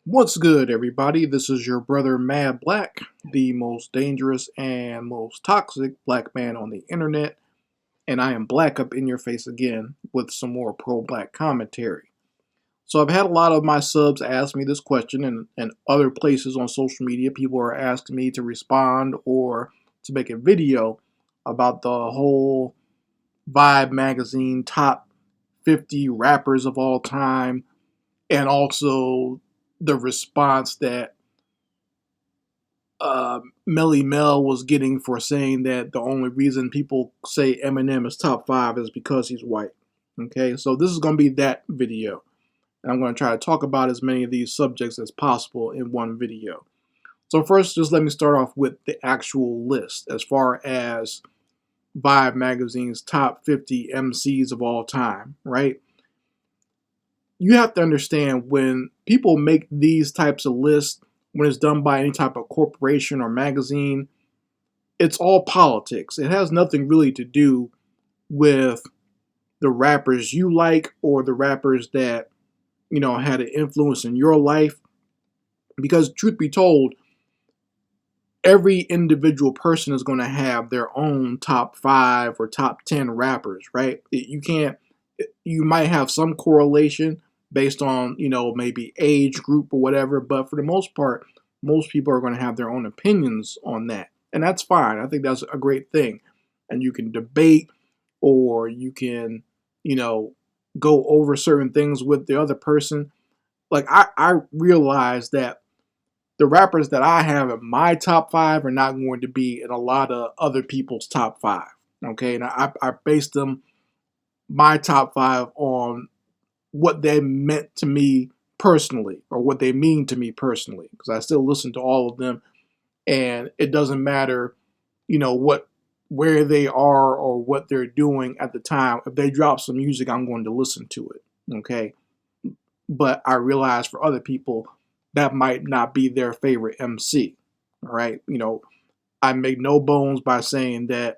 What's good, everybody? This is your brother Mad Black, the most dangerous and most toxic black man on the internet, and I am black up in your face again with some more pro black commentary. So, I've had a lot of my subs ask me this question, and other places on social media, people are asking me to respond or to make a video about the whole Vibe magazine top 50 rappers of all time, and also the response that Melle Mel was getting for saying that the only reason people say Eminem is top five is because he's white. Okay, so this is going to be that video. And I'm going to try to talk about as many of these subjects as possible in one video. So, first, just let me start off with the actual list as far as Vibe Magazine's top 50 MCs of all time, right? You have to understand when people make these types of lists, when it's done by any type of corporation or magazine, it's all politics. It has nothing really to do with the rappers you like or the rappers that, had an influence in your life. Because truth be told, every individual person is going to have their own top five or top 10 rappers, right? You might have some correlation based on, maybe age group or whatever, but for the most part, most people are going to have their own opinions on that. And that's fine. I think that's a great thing. And you can debate or you can, you know, go over certain things with the other person. Like I realize that the rappers that I have in my top five are not going to be in a lot of other people's top five. Okay. And I based them my top five on what they meant to me personally or what they mean to me personally. Because I still listen to all of them and it doesn't matter, what where they are or what they're doing at the time. If they drop some music, I'm going to listen to it. Okay. But I realize for other people that might not be their favorite MC. All right. I make no bones by saying that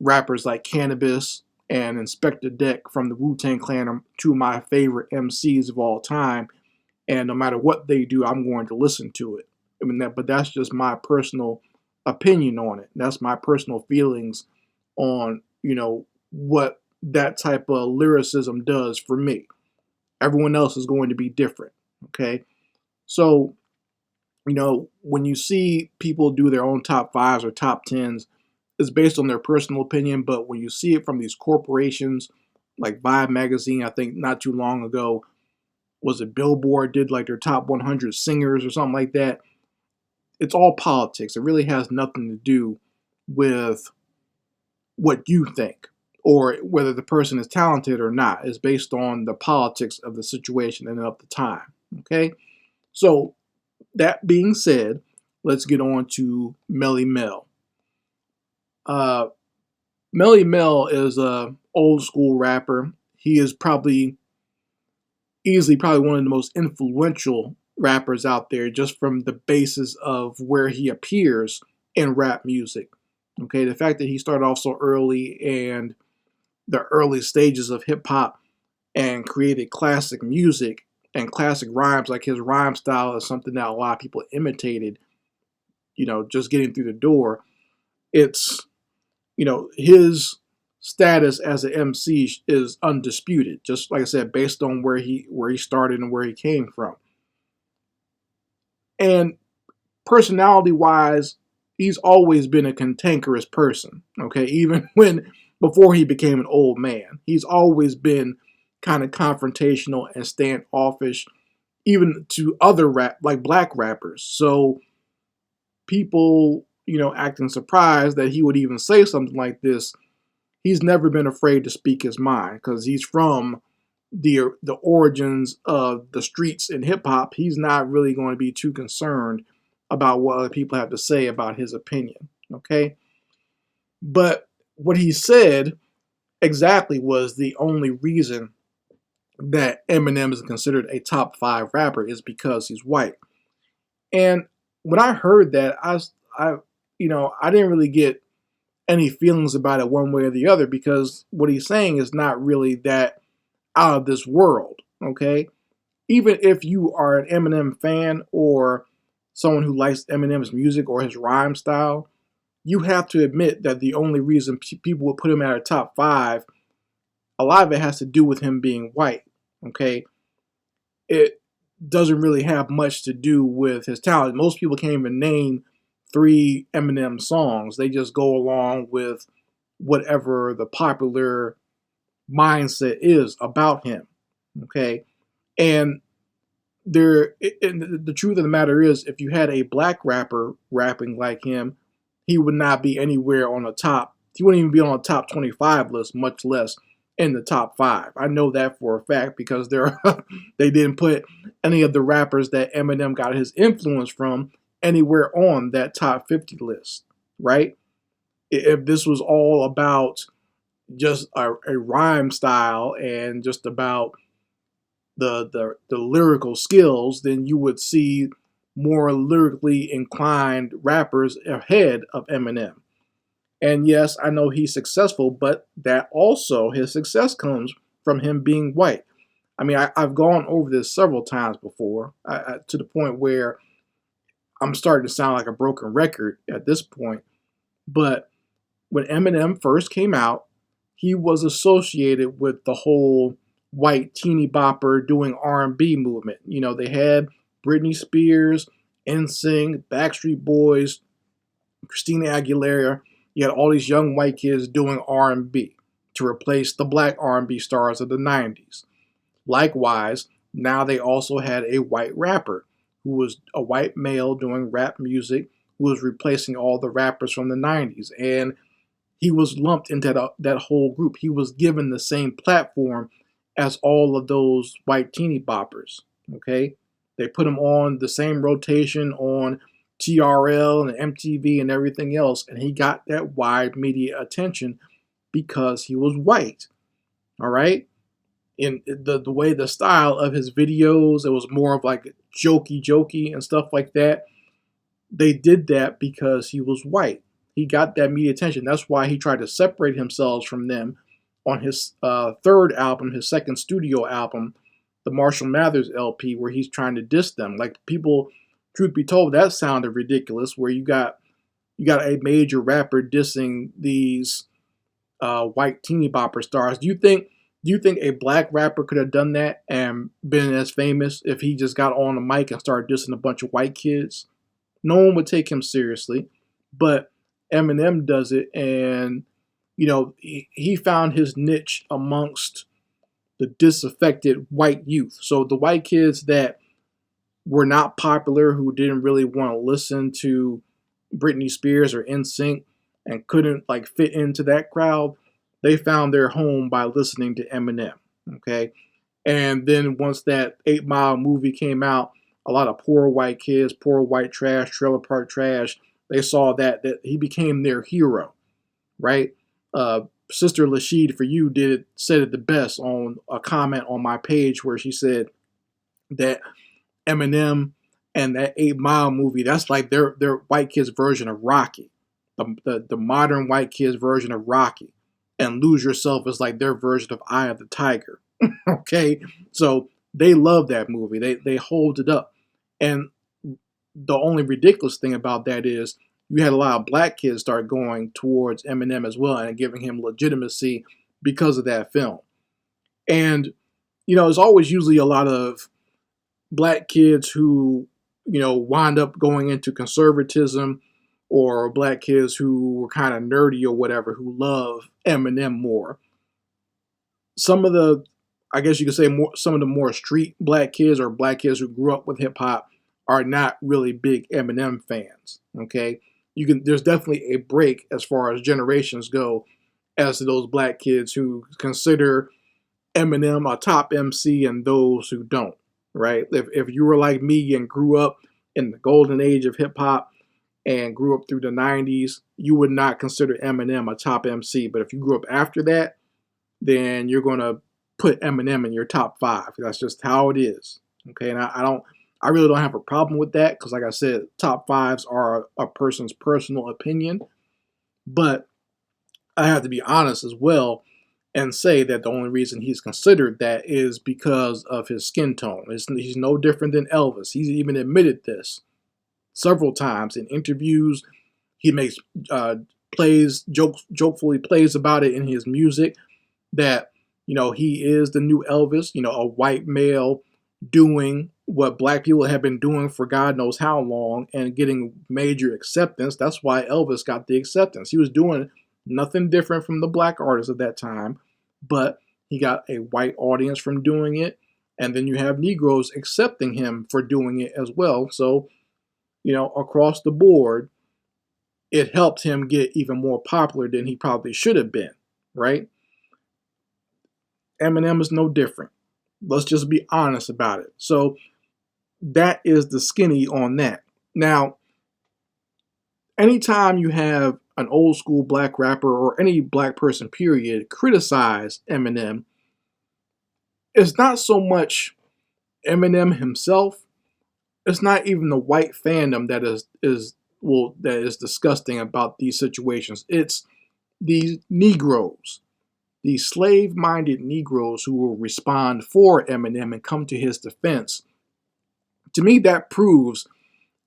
rappers like Cannabis and Inspector Deck from the Wu-Tang Clan are two of my favorite MCs of all time. And no matter what they do, I'm going to listen to it. But that's just my personal opinion on it. That's my personal feelings on, what that type of lyricism does for me. Everyone else is going to be different. Okay. So, when you see people do their own top fives or top tens, it's based on their personal opinion. But when you see it from these corporations like Vibe Magazine, I think not too long ago, was it Billboard did like their top 100 singers or something like that. It's all politics. It really has nothing to do with what you think or whether the person is talented or not. It's based on the politics of the situation and of the time. Okay? So, that being said, let's get on to Melle Mel. Uh, Melle Mel is a old school rapper. He is probably one of the most influential rappers out there just from the basis of where he appears in rap music. Okay, the fact that he started off so early and the early stages of hip hop and created classic music and classic rhymes, like his rhyme style is something that a lot of people imitated, just getting through the door. It's, his status as an MC is undisputed, just like I said, based on where he started and where he came from. And personality wise, he's always been a cantankerous person. Okay, even when before he became an old man, he's always been kind of confrontational and standoffish, even to other like black rappers. So people, acting surprised that he would even say something like this. He's never been afraid to speak his mind because he's from the origins of the streets in hip hop. He's not really going to be too concerned about what other people have to say about his opinion. Okay, but what he said exactly was the only reason that Eminem is considered a top five rapper is because he's white. And when I heard that, I didn't really get any feelings about it one way or the other because what he's saying is not really that out of this world. Okay, even if you are an Eminem fan or someone who likes Eminem's music or his rhyme style, you have to admit that the only reason people would put him at a top five, a lot of it has to do with him being white. Okay, it doesn't really have much to do with his talent. Most people can't even name 3 Eminem songs. They just go along with whatever the popular mindset is about him. Okay, and the truth of the matter is, if you had a black rapper rapping like him, he would not be anywhere on the top. He wouldn't even be on the top 25 list, much less in the top 5. I know that for a fact because they didn't put any of the rappers that Eminem got his influence from anywhere on that top 50 list, right? If this was all about just a rhyme style and just about the lyrical skills, then you would see more lyrically inclined rappers ahead of Eminem. And yes, I know he's successful, but that also, his success comes from him being white. I mean, I've gone over this several times before, to the point where I'm starting to sound like a broken record at this point. But when Eminem first came out, he was associated with the whole white teeny bopper doing R&B movement. You know, they had Britney Spears, NSYNC, Backstreet Boys, Christina Aguilera. You had all these young white kids doing R&B to replace the black R&B stars of the 90s. Likewise, now they also had a white rapper who was a white male doing rap music who was replacing all the rappers from the 90s. And he was lumped into that whole group. He was given the same platform as all of those white teeny boppers. Okay, they put him on the same rotation on TRL and MTV and everything else, and he got that wide media attention because he was white. All right, in the way the style of his videos, it was more of like jokey and stuff like that. They did that because he was white. He got that media attention. That's why he tried to separate himself from them on his third album, his second studio album, the Marshall Mathers LP, where he's trying to diss them. Like, people, truth be told, that sounded ridiculous. Where you got a major rapper dissing these white teeny bopper stars. Do you think a black rapper could have done that and been as famous if he just got on the mic and started dissing a bunch of white kids? No one would take him seriously, but Eminem does it, and you know, he found his niche amongst the disaffected white youth. So the white kids that were not popular, who didn't really want to listen to Britney Spears or NSYNC and couldn't like fit into that crowd, they found their home by listening to Eminem. Okay, and then once that 8 Mile movie came out, a lot of poor white kids, poor white trash, trailer park trash, they saw that he became their hero, right? Sister Lashid for you said it the best on a comment on my page where she said that Eminem and that 8 Mile movie, that's like their white kids version of Rocky, the modern white kids version of Rocky, and Lose Yourself is like their version of Eye of the Tiger. Okay, so they love that movie. They hold it up, and the only ridiculous thing about that is you had a lot of black kids start going towards Eminem as well and giving him legitimacy because of that film. And you know, there's always usually a lot of black kids who, you know, wind up going into conservatism, or black kids who were kind of nerdy or whatever who love Eminem more. Some of the, I guess you could say, some of the more street black kids or black kids who grew up with hip hop are not really big Eminem fans. Okay, there's definitely a break as far as generations go as to those black kids who consider Eminem a top MC and those who don't. Right? If you were like me and grew up in the golden age of hip hop and grew up through the 90s, you would not consider Eminem a top MC. But if you grew up after that, then you're going to put Eminem in your top 5. That's just how it is. Okay, and I really don't have a problem with that because, like I said, top 5s are a person's personal opinion. But I have to be honest as well. and say that the only reason he's considered that is because of his skin tone. He's no different than Elvis. He's even admitted this several times in interviews. He makes jokefully plays about it in his music that, he is the new Elvis, a white male doing what black people have been doing for God knows how long and getting major acceptance. That's why Elvis got the acceptance. He was doing nothing different from the black artists at that time, but he got a white audience from doing it. And then you have Negroes accepting him for doing it as well. So, across the board, it helped him get even more popular than he probably should have been, right? Eminem is no different. Let's just be honest about it. So that is the skinny on that. Now, anytime you have an old school black rapper or any black person, period, criticize Eminem, it's not so much Eminem himself. It's not even the white fandom that is disgusting about these situations. It's these Negroes, these slave-minded Negroes who will respond for Eminem and come to his defense. To me, that proves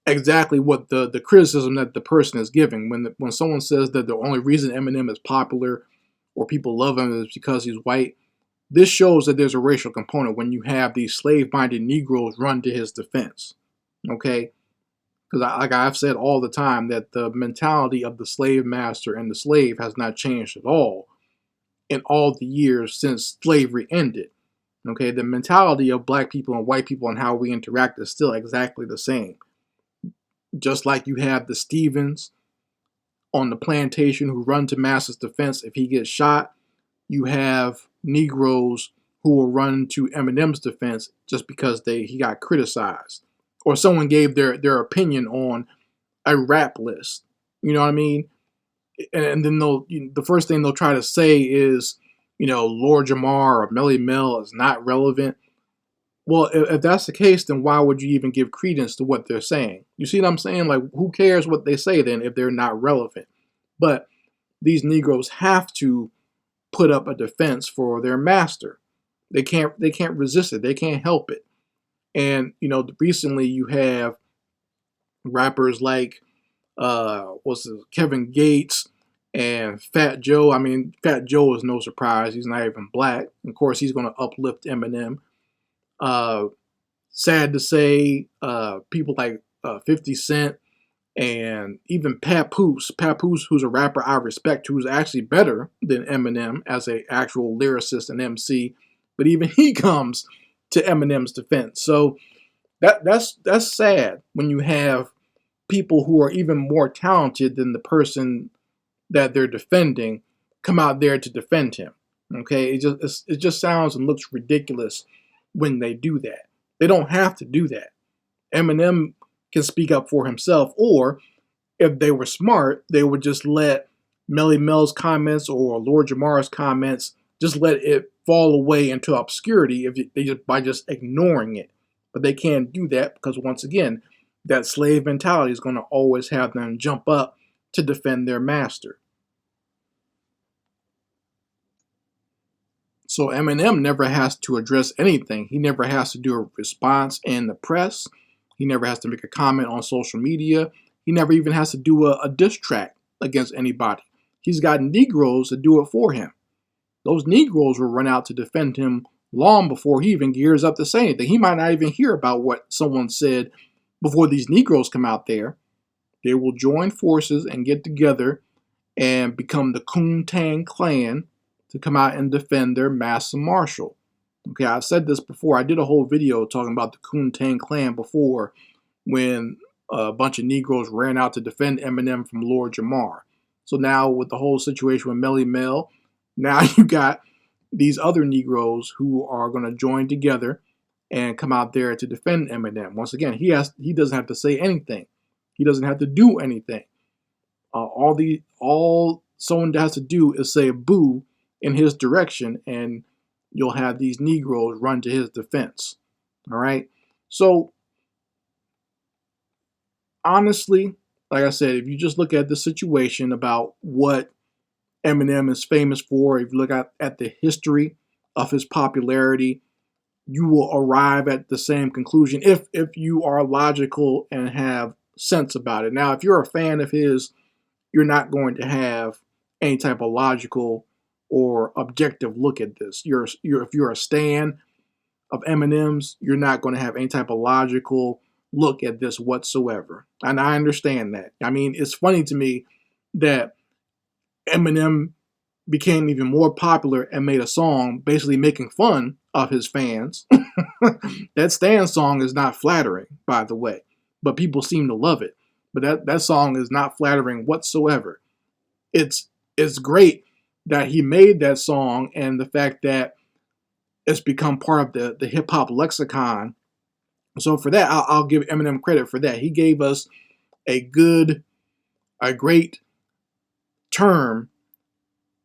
exactly what the criticism that the person is giving. When someone says that the only reason Eminem is popular or people love him is because he's white, this shows that there's a racial component when you have these slave-minded Negroes run to his defense. Okay? Because like I've said all the time, that the mentality of the slave master and the slave has not changed at all in all the years since slavery ended. Okay, the mentality of black people and white people and how we interact is still exactly the same. Just like you have the Stevens on the plantation who run to Massa's defense if he gets shot, you have Negroes who will run to Eminem's defense just because he got criticized or someone gave their opinion on a rap list. You know what I mean? And then the first thing they'll try to say is, Lord Jamar or Melle Mel is not relevant. Well, if that's the case, then why would you even give credence to what they're saying? You see what I'm saying? Like, who cares what they say then if they're not relevant? But these Negroes have to put up a defense for their master. They can't resist it. They can't help it. And recently you have rappers like Kevin Gates and Fat Joe. I mean, Fat Joe is no surprise. He's not even black. Of course, he's going to uplift Eminem. Sad to say, people like 50 Cent and even Papoose, who's a rapper I respect, who's actually better than Eminem as an actual lyricist and MC, but even he comes to Eminem's defense. So that's sad when you have people who are even more talented than the person that they're defending come out there to defend him. Okay, it just sounds and looks ridiculous when they do that. They don't have to do that. Eminem can speak up for himself, or if they were smart, they would just let Melle Mel's comments or Lord Jamar's comments just let it fall away into obscurity by just ignoring it. But they can't do that because, once again, that slave mentality is going to always have them jump up to defend their master. So Eminem never has to address anything. He never has to do a response in the press. He never has to make a comment on social media. He never even has to do a diss track against anybody. He's got Negroes to do it for him. Those Negroes will run out to defend him long before he even gears up to say anything. He might not even hear about what someone said before these Negroes come out there. They will join forces and get together and become the Ku-Tang Clan to come out and defend their Massa Marshal. Okay, I've said this before. I did a whole video talking about the Ku-Tang Clan before when a bunch of Negroes ran out to defend Eminem from Lord Jamar. So now with the whole situation with Melle Mel, now you got these other Negroes who are going to join together and come out there to defend Eminem. Once again, he doesn't have to say anything. He doesn't have to do anything. All someone has to do is say boo in his direction, and you'll have these Negroes run to his defense. All right. So honestly, like I said, if you just look at the situation about what Eminem is famous for. If you look at the history of his popularity, you will arrive at the same conclusion if you are logical and have sense about it. Now, if you're a fan of his, you're not going to have any type of logical or objective look at this. If you're a stan of Eminem's, you're not going to have any type of logical look at this whatsoever. And I understand that. I mean, it's funny to me that Eminem became even more popular and made a song basically making fun of his fans. That Stan song is not flattering, by the way, but people seem to love it. But that song is not flattering whatsoever. It's great that he made that song, and the fact that it's become part of the hip hop lexicon. So for that, I'll give Eminem credit for that. He gave us a great term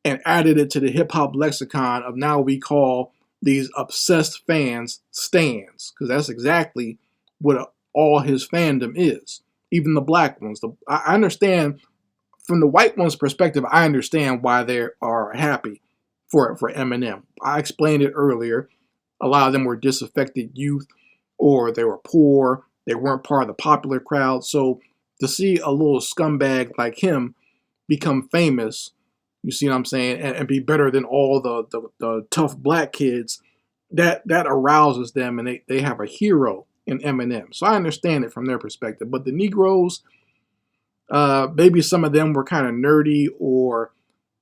and added it to the hip hop lexicon of now we call these obsessed fans stans, because that's exactly what all his fandom is. Even the black ones. I understand from the white ones' perspective. I understand why they are happy for Eminem. I explained it earlier. A lot of them were disaffected youth, or they were poor. They weren't part of the popular crowd. So to see a little scumbag like him become famous, you see what I'm saying, and be better than all the tough black kids, that arouses them, and they have a hero in Eminem. So I understand it from their perspective. But the Negroes, maybe some of them were kind of nerdy, or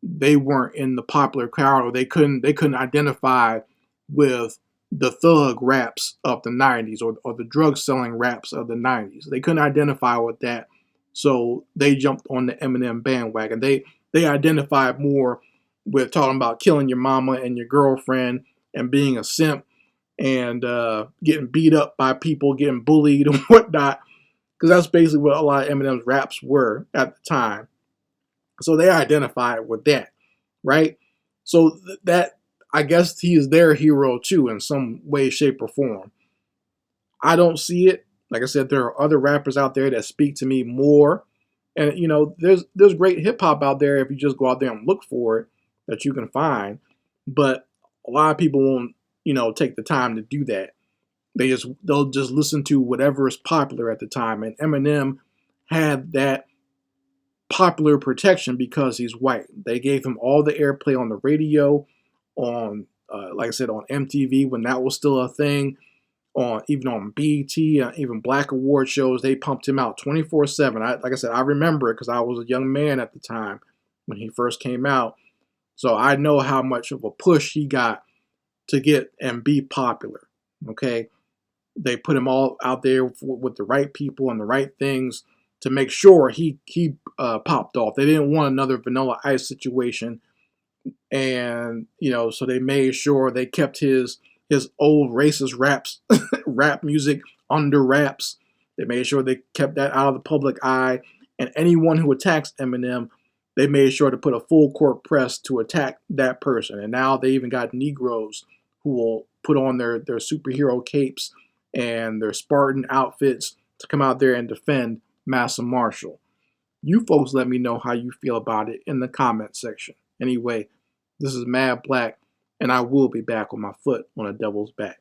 they weren't in the popular crowd, or they couldn't identify with the thug raps of the 90s, or the drug selling raps of the 90s. They couldn't identify with that. So they jumped on the Eminem bandwagon. They identified more with talking about killing your mama and your girlfriend and being a simp and getting beat up by people, getting bullied and whatnot, because that's basically what a lot of Eminem's raps were at the time. So they identified with that, right? So that, I guess, he is their hero too in some way, shape, or form. I don't see it. Like I said, there are other rappers out there that speak to me more. And there's great hip hop out there if you just go out there and look for it, that you can find. But a lot of people won't, take the time to do that. They'll just listen to whatever is popular at the time. And Eminem had that popular protection because he's white. They gave him all the airplay on the radio, on like I said, on MTV when that was still a thing. Even on BET, even Black Award shows, they pumped him out 24/7. Like I said, I remember it because I was a young man at the time when he first came out. So I know how much of a push he got to get and be popular. Okay, they put him all out there with the right people and the right things to make sure he popped off. They didn't want another Vanilla Ice situation, and so they made sure they kept his old racist rap music under wraps. They made sure they kept that out of the public eye. And anyone who attacks Eminem, they made sure to put a full court press to attack that person. And now they even got Negroes who will put on their superhero capes and their Spartan outfits to come out there and defend Massa Marshall. You folks let me know how you feel about it in the comment section. Anyway, this is Mad Black, and I will be back with my foot on a devil's back.